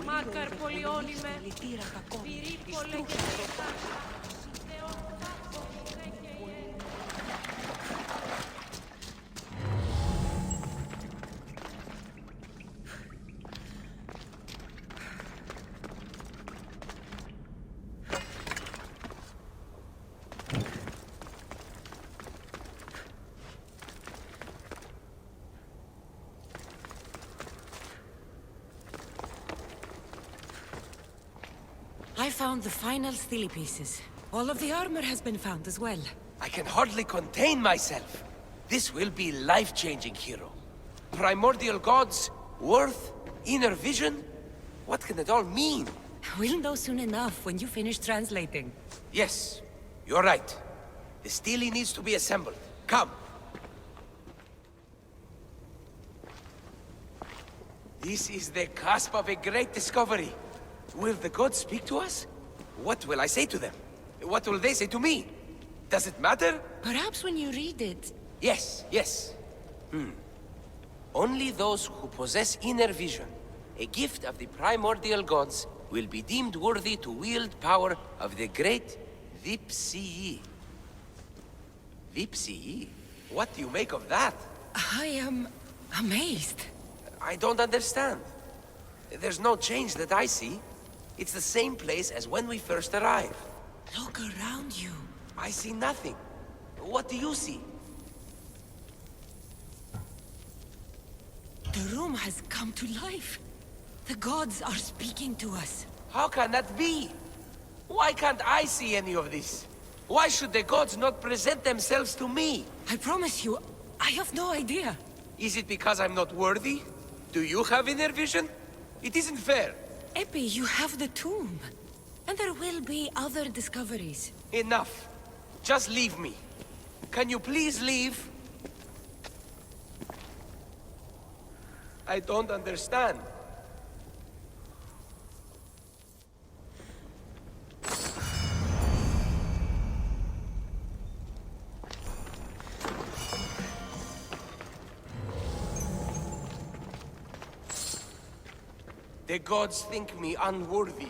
Μάκαρ πολιόνιμε, πυρίπολε και τρίχα, I found the final steely pieces. All of the armor has been found as well. I can hardly contain myself. This will be life-changing, hero. Primordial gods, worth, inner vision. What can it all mean? We'll know soon enough when you finish translating. Yes, you're right. The stele needs to be assembled. Come. This is the cusp of a great discovery. Will the gods speak to us? What will I say to them? What will they say to me? Does it matter? Perhaps when you read it... Yes. Only those who possess inner vision, a gift of the primordial gods, will be deemed worthy to wield power of the great Vipsii. Vipsii? What do you make of that? I am amazed. I don't understand. There's no change that I see. It's the same place as when we first arrived. Look around you. I see nothing. What do you see? The room has come to life. The gods are speaking to us. How can that be? Why can't I see any of this? Why should the gods not present themselves to me? I promise you, I have no idea. Is it because I'm not worthy? Do you have inner vision? It isn't fair. Epi, you have the tomb. And there will be other discoveries. Enough. Just leave me. Can you please leave? I don't understand. The gods think me unworthy.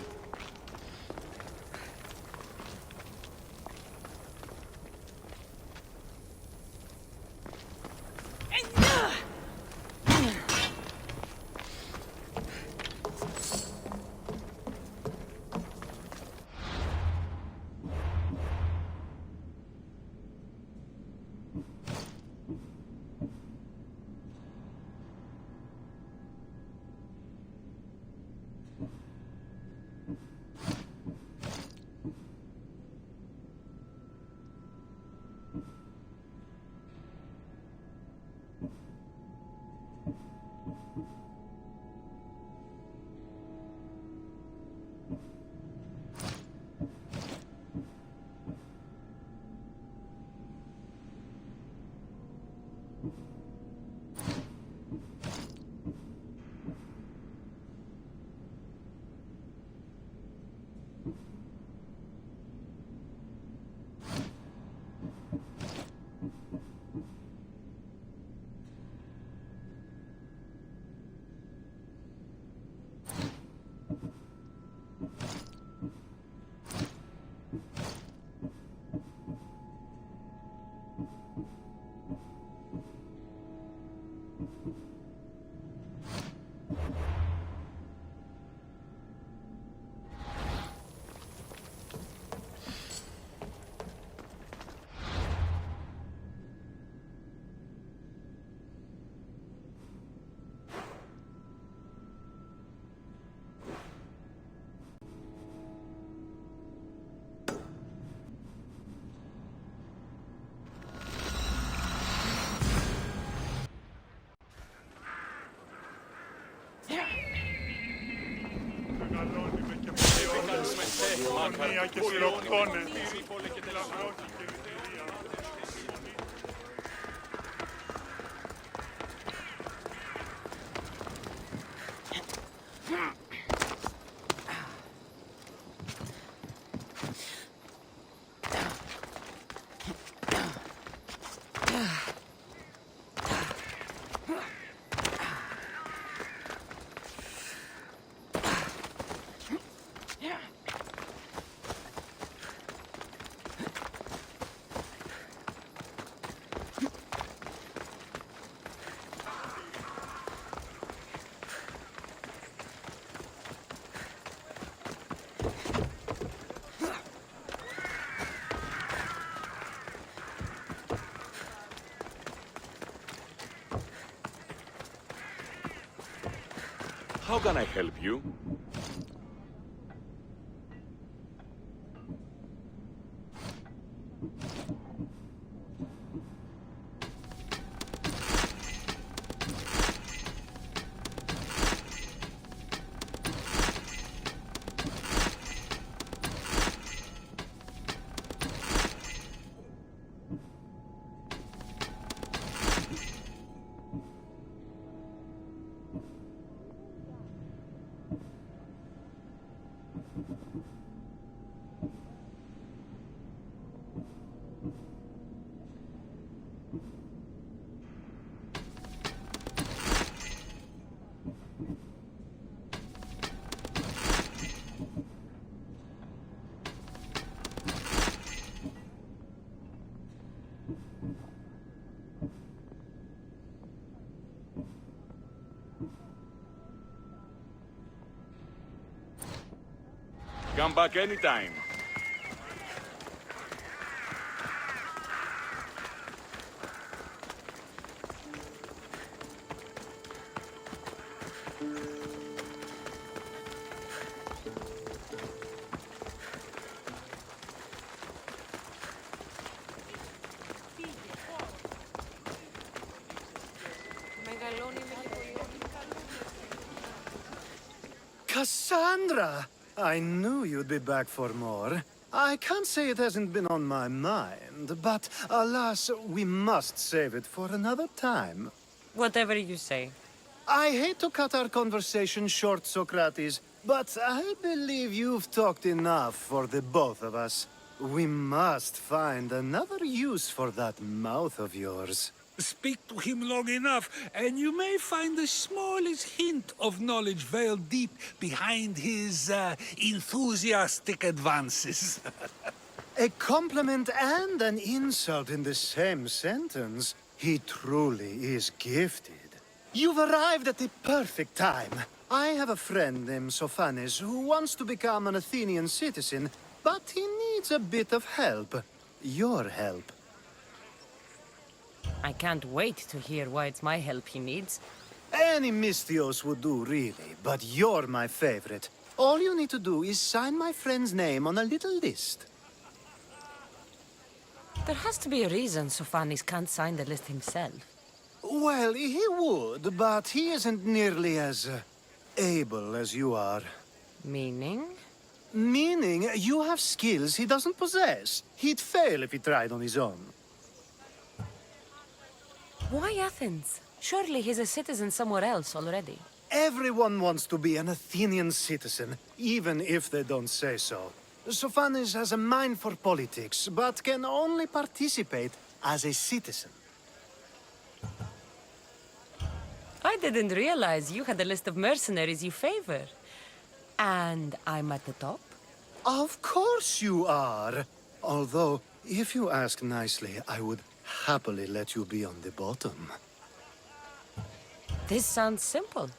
How can I help you? Come back anytime. Cassandra! I knew you'd be back for more. I can't say it hasn't been on my mind, but alas, we must save it for another time. Whatever you say. I hate to cut our conversation short, Socrates, but I believe you've talked enough for the both of us. We must find another use for that mouth of yours. Speak to him long enough, and you may find the smallest hint of knowledge veiled deep behind his enthusiastic advances. A compliment and an insult in the same sentence. He truly is gifted. You've arrived at the perfect time. I have a friend named Sophanes who wants to become an Athenian citizen, but he needs a bit of help. Your help. I can't wait to hear why it's my help he needs. Any Mystios would do, really, but you're my favorite. All you need to do is sign my friend's name on a little list. There has to be a reason Sophanes can't sign the list himself. Well, he would, but he isn't nearly as able as you are. Meaning? Meaning, you have skills he doesn't possess. He'd fail if he tried on his own. Why Athens? Surely he's a citizen somewhere else already. Everyone wants to be an Athenian citizen, even if they don't say so. Sophanes has a mind for politics, but can only participate as a citizen. I didn't realize you had a list of mercenaries you favor. And I'm at the top? Of course you are. Although, if you ask nicely, I would happily let you be on the bottom. This sounds simple.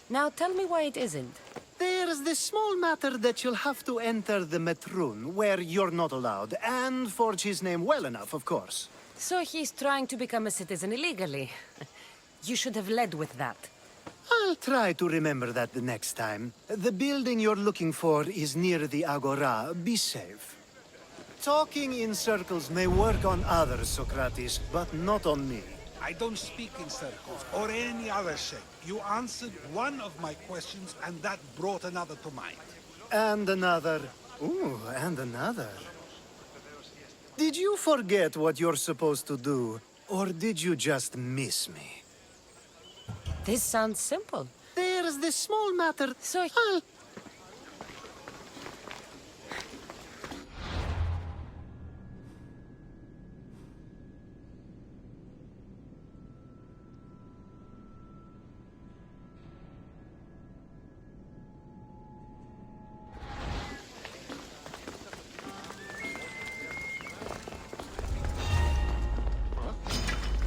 Now tell me why it isn't. There's the small matter that you'll have to enter the Metroon, where you're not allowed, and forge his name well enough, of course. So he's trying to become a citizen illegally. You should have led with that. I'll try to remember that the next time. The building you're looking for is near the Agora. Be safe. Talking in circles may work on others, Socrates, but not on me. I don't speak in circles or any other shape. You answered one of my questions, and that brought another to mind. And another. Ooh, and another. Did you forget what you're supposed to do, or did you just miss me? This sounds simple. There's the small matter. So I'll...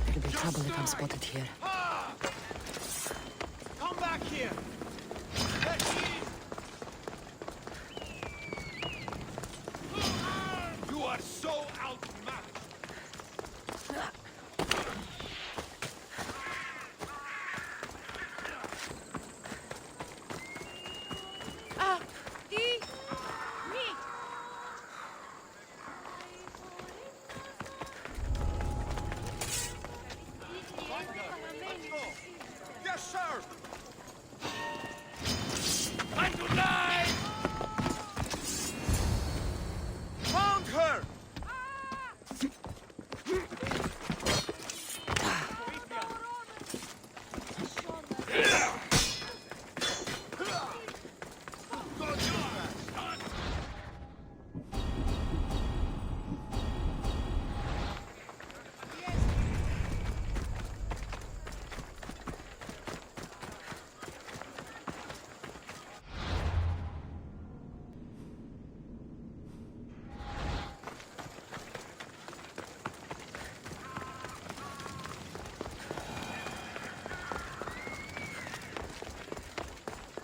It'll be trouble if I'm spotted here. Come back here! You are so outmatched! Yes, sir! Time to die! Found her!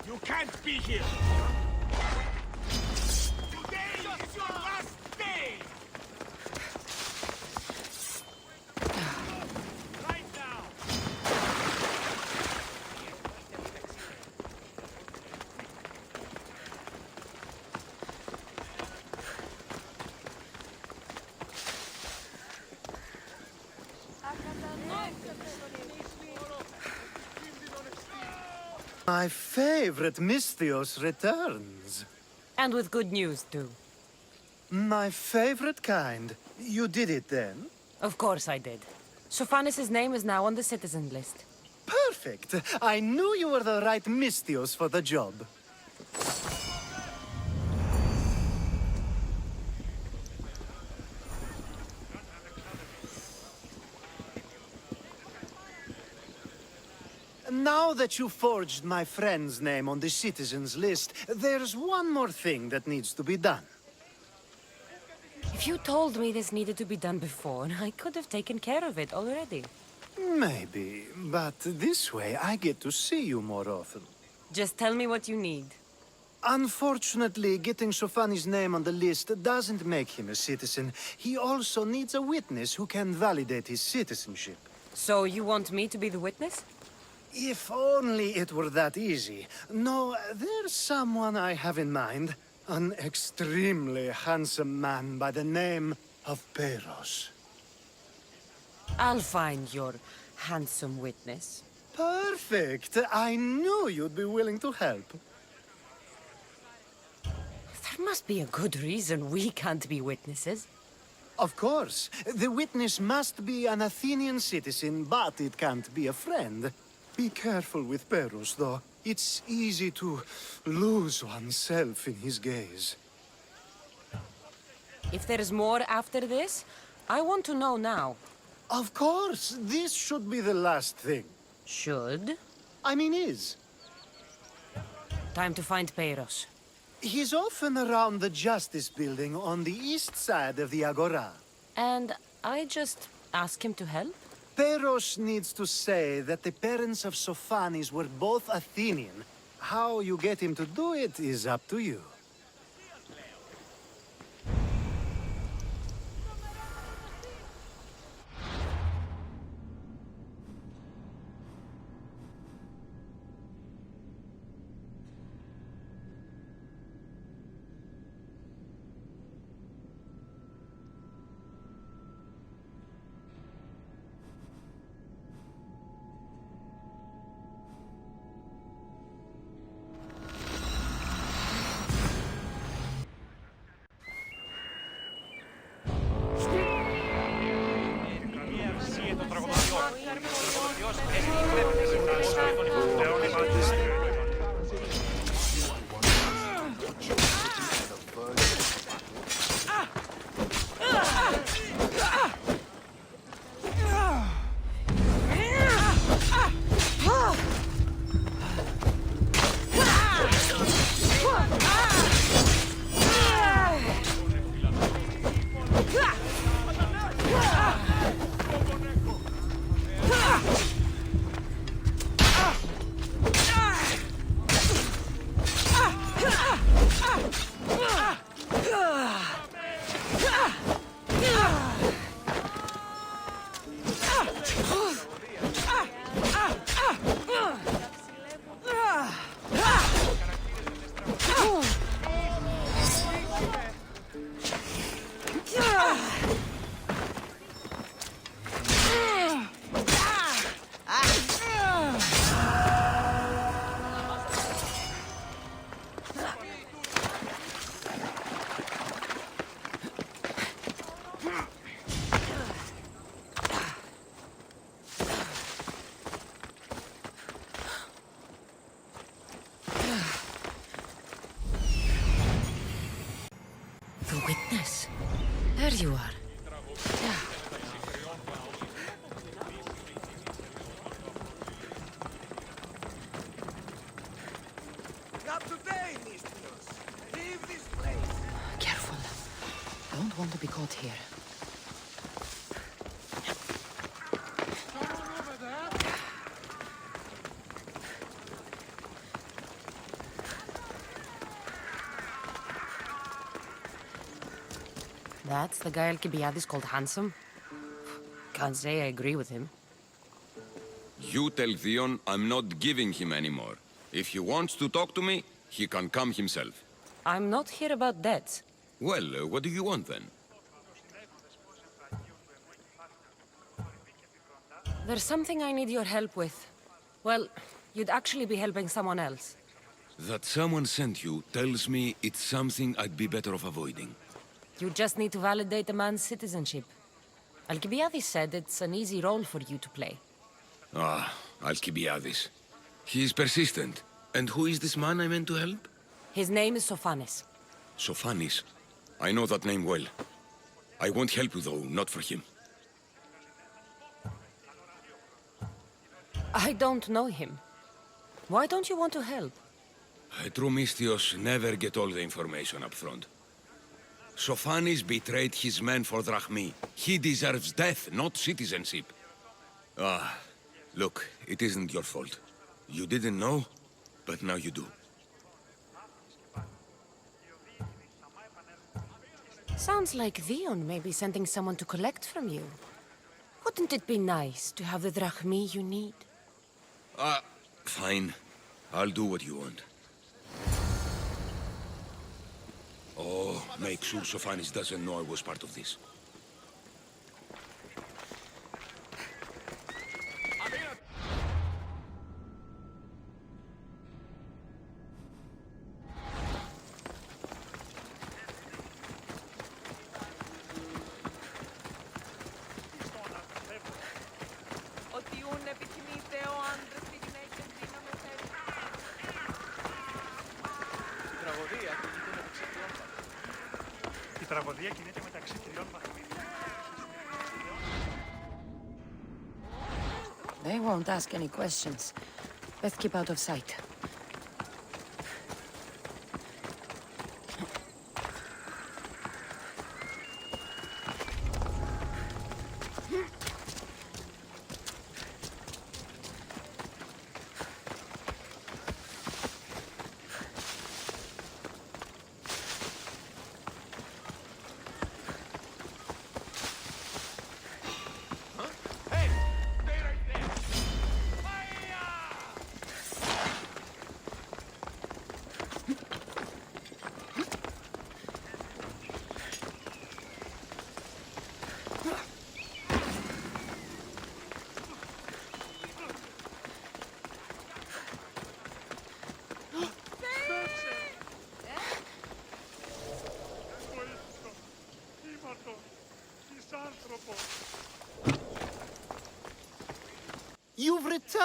You can't be here! Today is your last day! Right now! My favorite Mystios returns. And with good news, too. My favorite kind. You did it then? Of course I did. Sophanis' name is now on the citizen list. Perfect. I knew you were the right Mystios for the job. Now that you forged my friend's name on the citizens list, there's one more thing that needs to be done. If you told me this needed to be done before, I could have taken care of it already. Maybe, but this way I get to see you more often. Just tell me what you need. Unfortunately, getting Sofani's name on the list doesn't make him a citizen. He also needs a witness who can validate his citizenship. So you want me to be the witness? If only it were that easy. No, there's someone I have in mind. An extremely handsome man by the name of Peros. I'll find your handsome witness. Perfect. I knew you'd be willing to help. There must be a good reason we can't be witnesses. Of course. The witness must be an Athenian citizen, but it can't be a friend. Be careful with Peros, though. It's easy to lose oneself in his gaze. If there's more after this, I want to know now. Of course. This should be the last thing. Should? I mean, is. Time to find Peros. He's often around the Justice Building on the east side of the Agora. And I just ask him to help? Peros needs to say that the parents of Sophanis were both Athenian. How you get him to do it is up to you. The witness. There you are. Careful. Don't want to be caught here. That's the guy Alcibiades called handsome? Can't say I agree with him. You tell Theon I'm not giving him anymore. If he wants to talk to me, he can come himself. I'm not here about debts. Well, what do you want then? There's something I need your help with. Well, you'd actually be helping someone else. That someone sent you tells me it's something I'd be better off avoiding. You just need to validate a man's citizenship. Alcibiades said it's an easy role for you to play. Ah, Alcibiades. He's persistent. And who is this man I meant to help? His name is Sophanis. Sophanis. I know that name well. I won't help you though, not for him. I don't know him. Why don't you want to help? True Mystios never get all the information up front. Sophanis betrayed his men for Drachmi. He deserves death, not citizenship. Ah, look, it isn't your fault. You didn't know, but now you do. Sounds like Theon may be sending someone to collect from you. Wouldn't it be nice to have the drachmi you need? Fine. I'll do what you want. Oh, make sure Sophanis doesn't know I was part of this. Η τραγωδία κινείται μεταξύ τριών βαθμίδων. They won't ask any questions. Let's keep out of sight.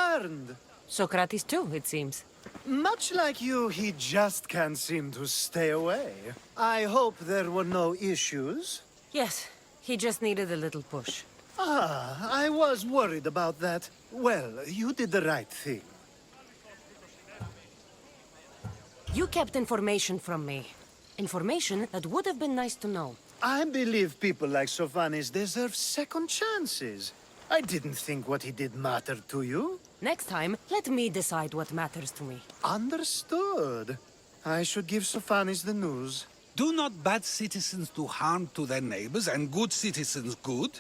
returned. Socrates too, it seems. Much like you, he just can't seem to stay away. I hope there were no issues. Yes, he just needed a little push. Ah, I was worried about that. Well, you did the right thing. You kept information from me. Information that would have been nice to know. I believe people like Sophanis deserve second chances. I didn't think what he did mattered to you. Next time, let me decide what matters to me. Understood. I should give Sophanis the news. Do not bad citizens do harm to their neighbors and good citizens good?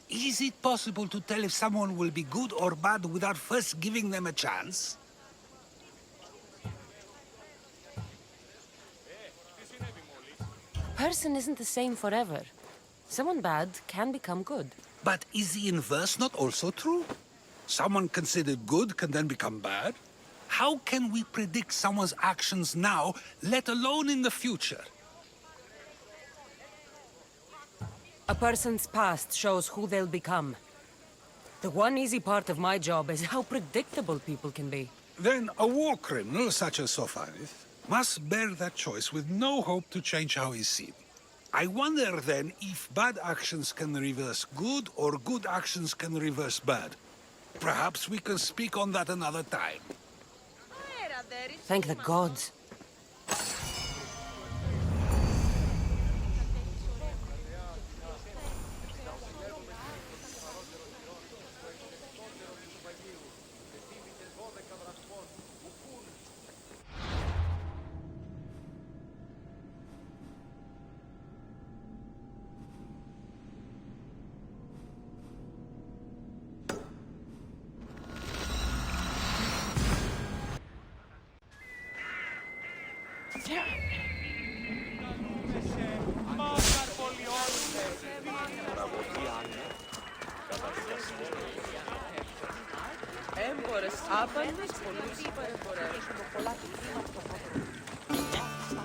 Is it possible to tell if someone will be good or bad without first giving them a chance? Person isn't the same forever. Someone bad can become good. But is the inverse not also true? Someone considered good can then become bad? How can we predict someone's actions now, let alone in the future? A person's past shows who they'll become. The one easy part of my job is how predictable people can be. Then a war criminal such as Sophanis must bear that choice with no hope to change how he's seen. I wonder then if bad actions can reverse good or good actions can reverse bad. Perhaps we can speak on that another time. Thank the gods.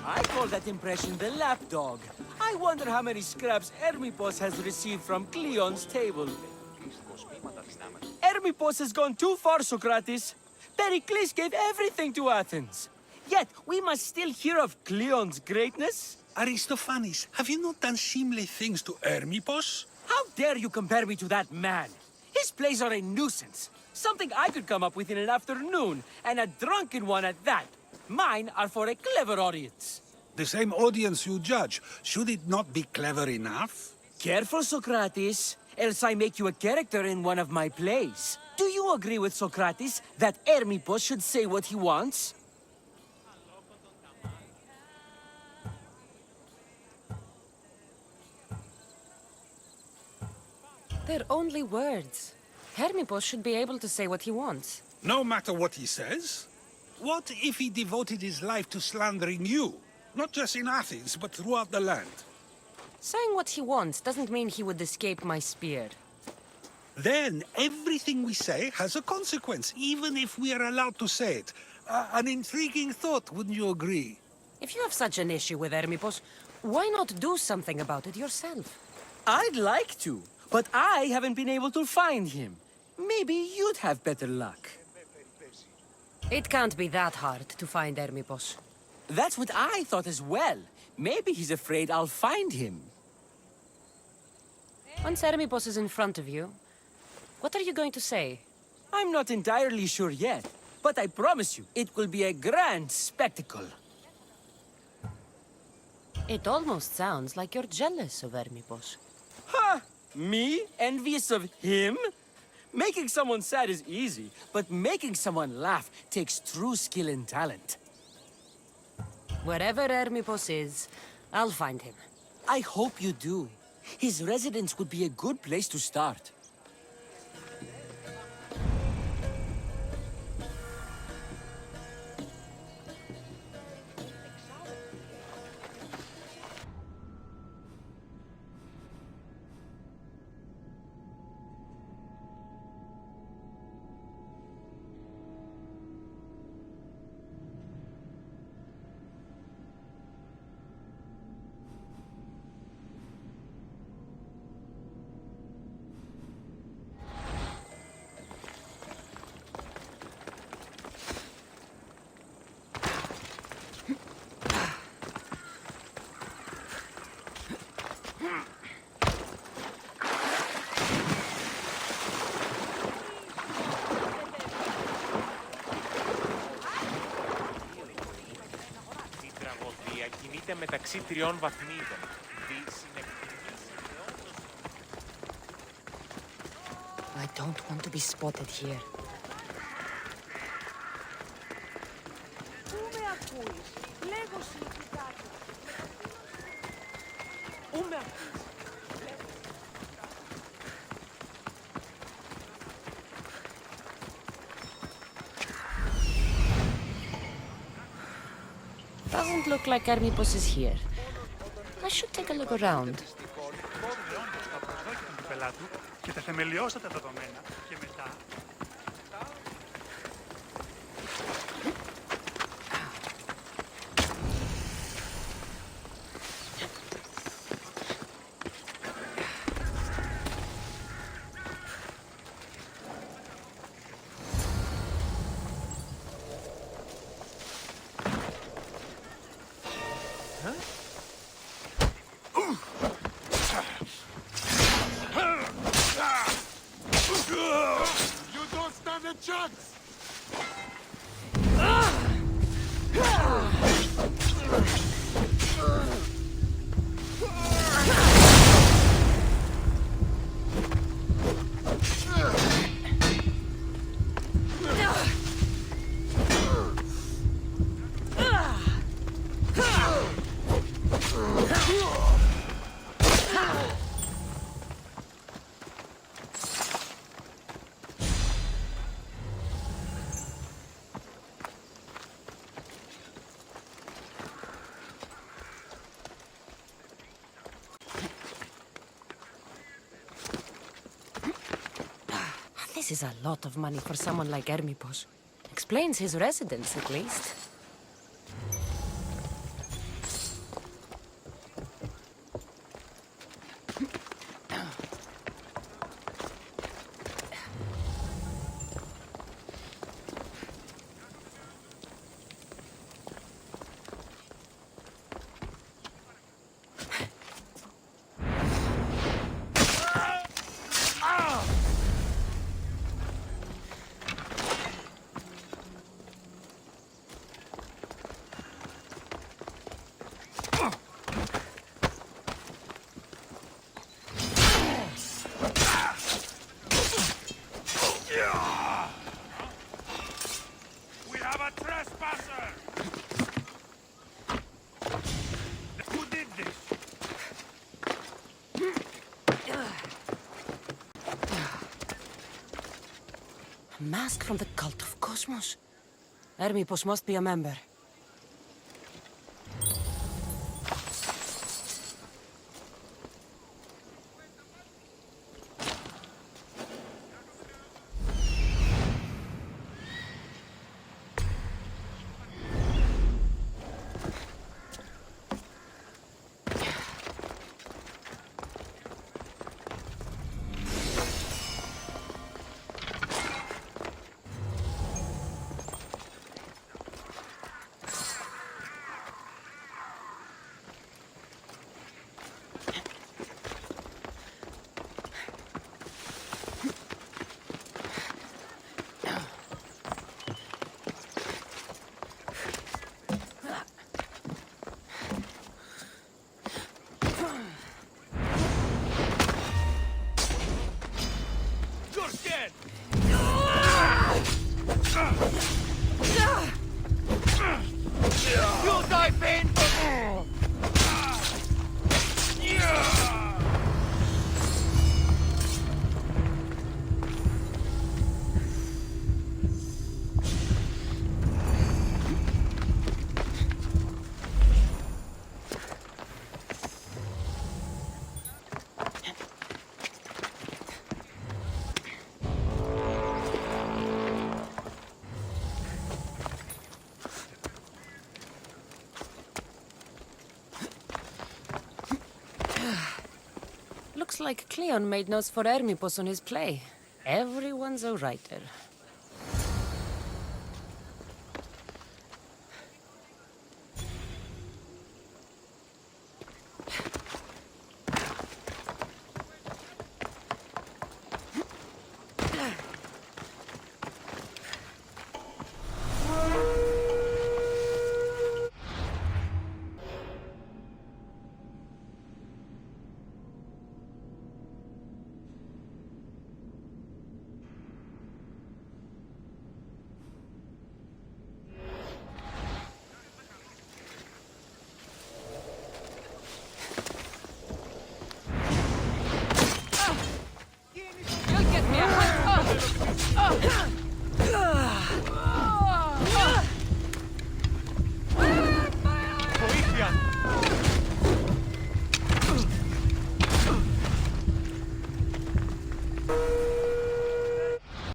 I call that impression the lapdog. I wonder how many scraps Hermipos has received from Cleon's table. Hermipos has gone too far, Socrates. Pericles gave everything to Athens. Yet, we must still hear of Cleon's greatness. Aristophanes, have you not done seemly things to Hermipos? How dare you compare me to that man? His plays are a nuisance. Something I could come up with in an afternoon, and a drunken one at that. Mine are for a clever audience. The same audience you judge, should it not be clever enough? Careful, Socrates, else I make you a character in one of my plays. Do you agree with Socrates that Hermipos should say what he wants? They're only words. Hermipos should be able to say what he wants. No matter what he says? What if he devoted his life to slandering you? Not just in Athens, but throughout the land. Saying what he wants doesn't mean he would escape my spear. Then everything we say has a consequence, even if we are allowed to say it. An intriguing thought, wouldn't you agree? If you have such an issue with Hermipos, why not do something about it yourself? I'd like to, but I haven't been able to find him. Maybe you'd have better luck. It can't be that hard to find Hermipos. That's what I thought as well. Maybe he's afraid I'll find him. Once Hermipos is in front of you, what are you going to say? I'm not entirely sure yet, but I promise you, it will be a grand spectacle. It almost sounds like you're jealous of Hermipos. Ha! Me? Envious of him? Making someone sad is easy, but making someone laugh takes true skill and talent. Wherever Hermipos is, I'll find him. I hope you do. His residence would be a good place to start. μεταξύ τριών βαθμίδων. Τη συνεκτιμής αιώντος. I don't want to be spotted here. Πού με ακούεις? Λέγω συλλογικά. Πού με ακούεις? Doesn't look like Hermipos is here. I should take a look around. Όντως τα προσδόκια του πελάτου και τα θεμελιώστατα δεδομένα και μετά... You don't stand a chance! This is a lot of money for someone like Hermipos. Explains his residence, at least. We have a trespasser! Who did this? A mask from the cult of Cosmos. Hermipos must be a member. You'll die painful! Looks like Cleon made notes for Hermipos on his play. Everyone's a writer.